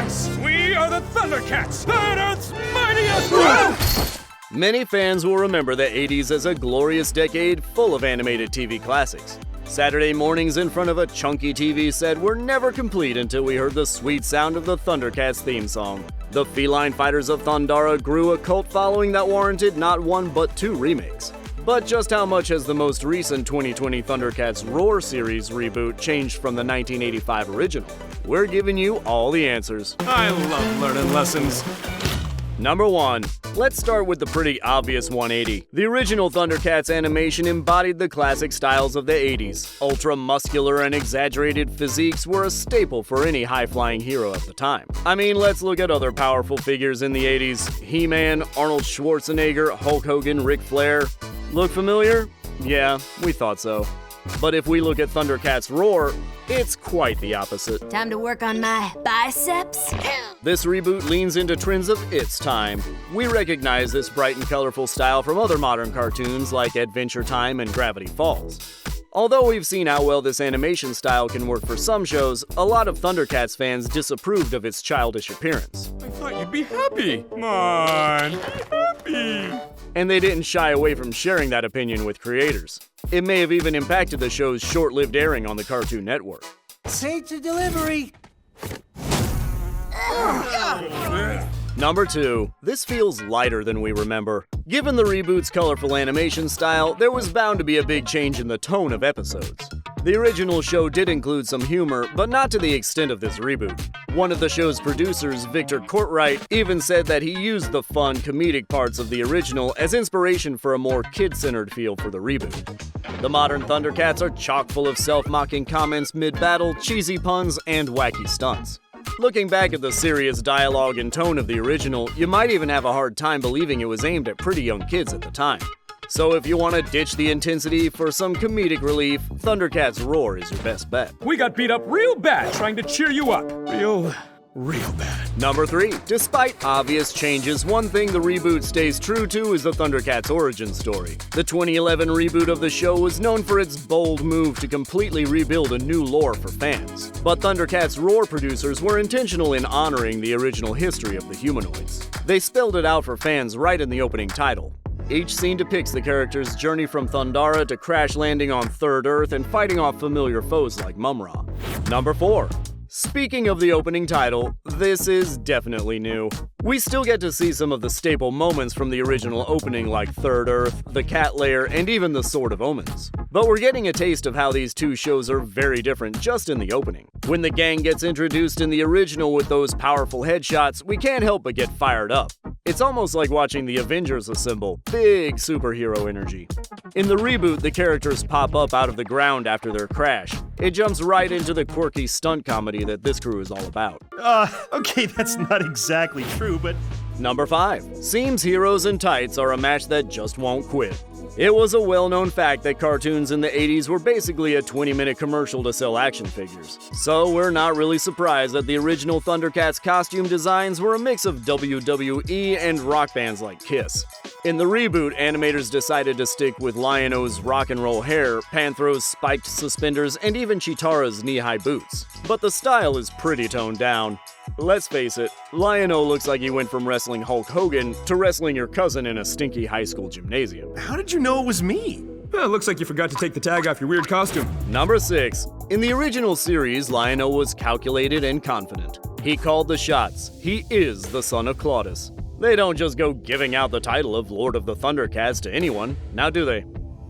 Yes, we are the ThunderCats, Earth's mightiest! Many fans will remember the 80s as a glorious decade full of animated TV classics. Saturday mornings in front of a chunky TV set were never complete until we heard the sweet sound of the ThunderCats theme song. The feline fighters of Thundera grew a cult following that warranted not one but two remakes. But just how much has the most recent 2020 ThunderCats Roar series reboot changed from the 1985 original? We're giving you all the answers. I love learning lessons. Number 1. Let's start with the pretty obvious 180. The original ThunderCats animation embodied the classic styles of the 80s. Ultra-muscular and exaggerated physiques were a staple for any high-flying hero at the time. I mean, let's look at other powerful figures in the 80s. He-Man, Arnold Schwarzenegger, Hulk Hogan, Ric Flair. Look familiar? Yeah, we thought so. But if we look at ThunderCats Roar, it's quite the opposite. Time to work on my biceps. This reboot leans into trends of its time. We recognize this bright and colorful style from other modern cartoons like Adventure Time and Gravity Falls. Although we've seen how well this animation style can work for some shows, a lot of ThunderCats fans disapproved of its childish appearance. I thought you'd be happy. Come on, be happy. And they didn't shy away from sharing that opinion with creators. It may have even impacted the show's short-lived airing on the Cartoon Network. Say to delivery. Number 2. This feels lighter than we remember. Given the reboot's colorful animation style, there was bound to be a big change in the tone of episodes. The original show did include some humor, but not to the extent of this reboot. One of the show's producers, Victor Courtwright, even said that he used the fun, comedic parts of the original as inspiration for a more kid-centered feel for the reboot. The modern ThunderCats are chock full of self-mocking comments mid-battle, cheesy puns, and wacky stunts. Looking back at the serious dialogue and tone of the original, you might even have a hard time believing it was aimed at pretty young kids at the time. So if you want to ditch the intensity for some comedic relief, ThunderCats Roar is your best bet. We got beat up real bad trying to cheer you up. Real bad. Number 3. Despite obvious changes, one thing the reboot stays true to is the ThunderCats origin story. The 2011 reboot of the show was known for its bold move to completely rebuild a new lore for fans. But ThunderCats Roar producers were intentional in honoring the original history of the humanoids. They spelled it out for fans right in the opening title. Each scene depicts the character's journey from Thundera to crash landing on Third Earth and fighting off familiar foes like Mumra. Number 4. Speaking of the opening title, this is definitely new. We still get to see some of the staple moments from the original opening like Third Earth, the Cat Lair, and even the Sword of Omens. But we're getting a taste of how these two shows are very different just in the opening. When the gang gets introduced in the original with those powerful headshots, we can't help but get fired up. It's almost like watching the Avengers assemble, big superhero energy. In the reboot, the characters pop up out of the ground after their crash. It jumps right into the quirky stunt comedy that this crew is all about. Okay, that's not exactly true, but... Number 5. Seems heroes in tights are a match that just won't quit. It was a well-known fact that cartoons in the 80s were basically a 20-minute commercial to sell action figures. So we're not really surprised that the original ThunderCats costume designs were a mix of WWE and rock bands like Kiss. In the reboot, animators decided to stick with Lion-O's rock and roll hair, Panthro's spiked suspenders, and even Cheetara's knee-high boots. But the style is pretty toned down. Let's face it, Lion-O looks like he went from wrestling Hulk Hogan to wrestling your cousin in a stinky high school gymnasium. How did you know it was me? Well, looks like you forgot to take the tag off your weird costume. Number 6. In the original series, Lion-O was calculated and confident. He called the shots. He is the son of Claudius. They don't just go giving out the title of Lord of the ThunderCats to anyone, now do they?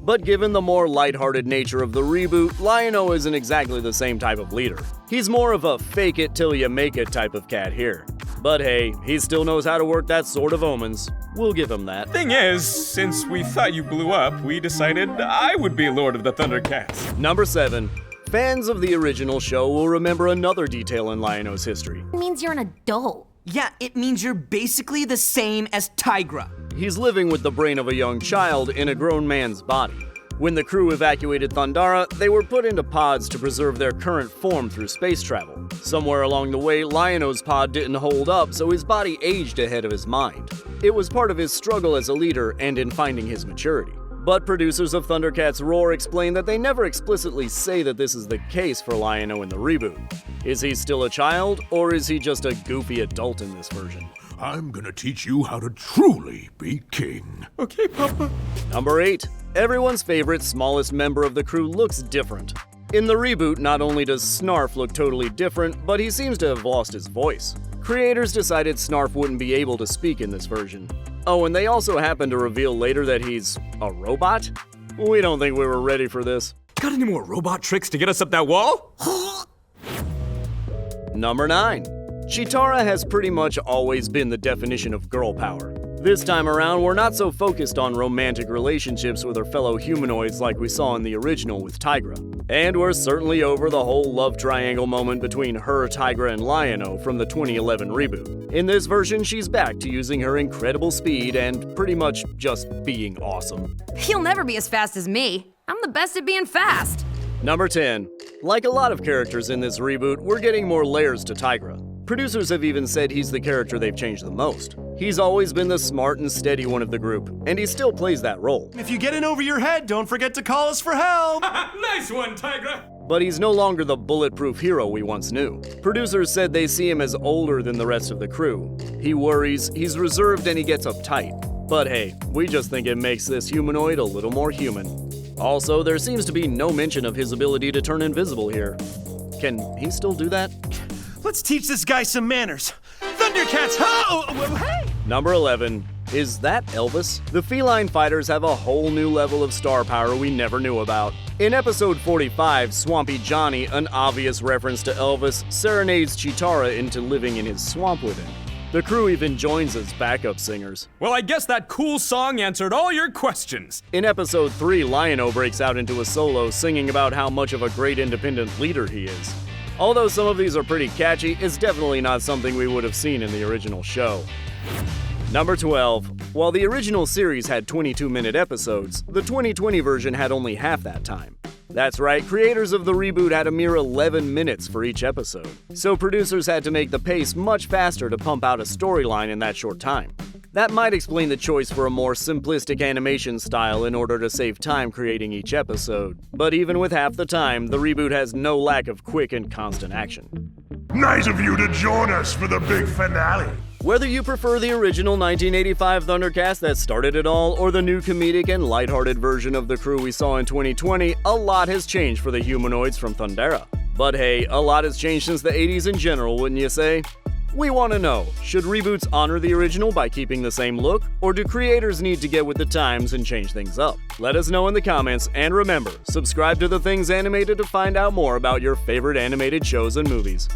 But given the more lighthearted nature of the reboot, Lion-O isn't exactly the same type of leader. He's more of a fake-it-till-you-make-it type of cat here. But hey, he still knows how to work that Sword of Omens. We'll give him that. Thing is, since we thought you blew up, we decided I would be Lord of the ThunderCats. Number 7. Fans of the original show will remember another detail in Lion-O's history. It means you're an adult. Yeah, it means you're basically the same as Tygra. He's living with the brain of a young child in a grown man's body. When the crew evacuated Thundera, they were put into pods to preserve their current form through space travel. Somewhere along the way, Lion-O's pod didn't hold up, so his body aged ahead of his mind. It was part of his struggle as a leader and in finding his maturity. But producers of ThunderCats Roar explain that they never explicitly say that this is the case for Lion-O in the reboot. Is he still a child, or is he just a goofy adult in this version? I'm gonna teach you how to truly be king. Okay, Papa. Number 8. Everyone's favorite smallest member of the crew looks different. In the reboot, not only does Snarf look totally different, but he seems to have lost his voice. Creators decided Snarf wouldn't be able to speak in this version. Oh, and they also happen to reveal later that he's a robot? We don't think we were ready for this. Got any more robot tricks to get us up that wall? Number 9. Cheetara has pretty much always been the definition of girl power. This time around, we're not so focused on romantic relationships with her fellow humanoids like we saw in the original with Tygra. And we're certainly over the whole love triangle moment between her, Tygra, and Lion-O from the 2011 reboot. In this version, she's back to using her incredible speed and pretty much just being awesome. He'll never be as fast as me. I'm the best at being fast. Number 10. Like a lot of characters in this reboot, we're getting more layers to Tygra. Producers have even said he's the character they've changed the most. He's always been the smart and steady one of the group, and he still plays that role. If you get in over your head, don't forget to call us for help. Nice one, Tygra. But he's no longer the bulletproof hero we once knew. Producers said they see him as older than the rest of the crew. He worries, he's reserved, and he gets uptight. But hey, we just think it makes this humanoid a little more human. Also, there seems to be no mention of his ability to turn invisible here. Can he still do that? Let's teach this guy some manners. ThunderCats, hey! Number 11. Is that Elvis? The feline fighters have a whole new level of star power we never knew about. In episode 45, Swampy Johnny, an obvious reference to Elvis, serenades Cheetara into living in his swamp with him. The crew even joins as backup singers. Well, I guess that cool song answered all your questions. In episode 3, Lion-O breaks out into a solo singing about how much of a great independent leader he is. Although some of these are pretty catchy, it's definitely not something we would have seen in the original show. Number 12. While the original series had 22-minute episodes, the 2020 version had only half that time. That's right, creators of the reboot had a mere 11 minutes for each episode, so producers had to make the pace much faster to pump out a storyline in that short time. That might explain the choice for a more simplistic animation style in order to save time creating each episode. But even with half the time, the reboot has no lack of quick and constant action. Nice of you to join us for the big finale. Whether you prefer the original 1985 ThunderCats that started it all, or the new comedic and lighthearted version of the crew we saw in 2020, a lot has changed for the humanoids from Thundera. But hey, a lot has changed since the 80s in general, wouldn't you say? We want to know, should reboots honor the original by keeping the same look, or do creators need to get with the times and change things up? Let us know in the comments, and remember, subscribe to The Things Animated to find out more about your favorite animated shows and movies.